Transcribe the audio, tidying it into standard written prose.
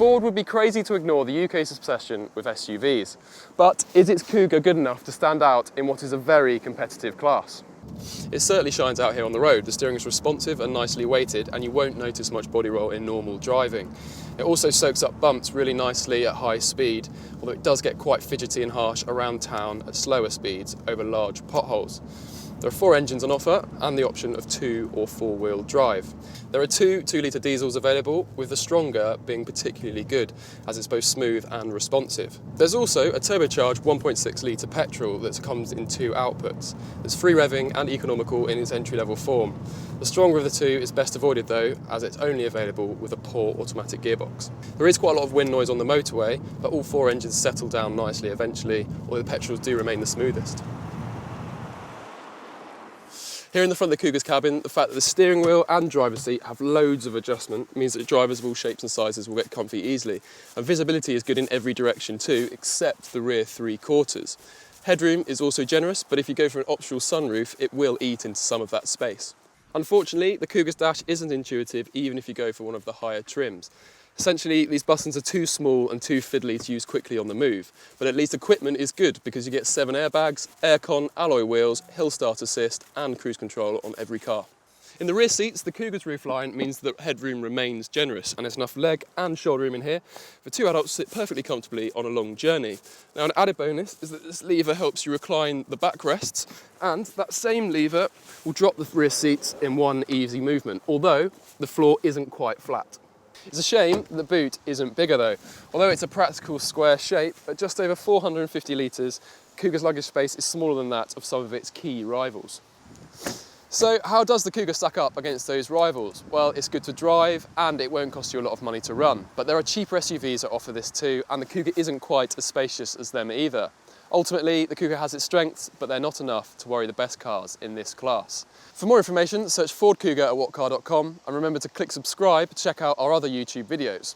Ford would be crazy to ignore the UK's obsession with SUVs. But is its Kuga good enough to stand out in what is a very competitive class? It certainly shines out here on the road. The steering is responsive and nicely weighted, and you won't notice much body roll in normal driving. It also soaks up bumps really nicely at high speed, although it does get quite fidgety and harsh around town at slower speeds over large potholes. There are 4 engines on offer and the option of 2 or 4-wheel drive. There are 2 2-litre diesels available, with the stronger being particularly good as it's both smooth and responsive. There's also a turbocharged 1.6-litre petrol that comes in 2 outputs. It's free revving and economical in its entry-level form. The stronger of the 2 is best avoided though, as it's only available with a poor automatic gearbox. There is quite a lot of wind noise on the motorway, but all 4 engines settle down nicely eventually, although the petrols do remain the smoothest. Here in the front of the Kuga's cabin, the fact that the steering wheel and driver's seat have loads of adjustment means that drivers of all shapes and sizes will get comfy easily. And visibility is good in every direction too, except the rear 3/4. Headroom is also generous, but if you go for an optional sunroof, it will eat into some of that space. Unfortunately, the Kuga's dash isn't intuitive even if you go for one of the higher trims. Essentially, these buttons are too small and too fiddly to use quickly on the move, but at least equipment is good because you get 7 airbags, aircon, alloy wheels, hill start assist and cruise control on every car. In the rear seats, the Kuga's roofline means that headroom remains generous and there's enough leg and shoulder room in here for 2 adults to sit perfectly comfortably on a long journey. Now, an added bonus is that this lever helps you recline the backrests, and that same lever will drop the rear seats in one easy movement, although the floor isn't quite flat. It's a shame the boot isn't bigger though. Although it's a practical square shape, at just over 450 litres, Kuga's luggage space is smaller than that of some of its key rivals. So how does the Kuga stack up against those rivals? Well, it's good to drive and it won't cost you a lot of money to run. But there are cheaper SUVs that offer this too, and the Kuga isn't quite as spacious as them either. Ultimately, the Kuga has its strengths, but they're not enough to worry the best cars in this class. For more information, search Ford Kuga at whatcar.com, and remember to click subscribe to check out our other YouTube videos.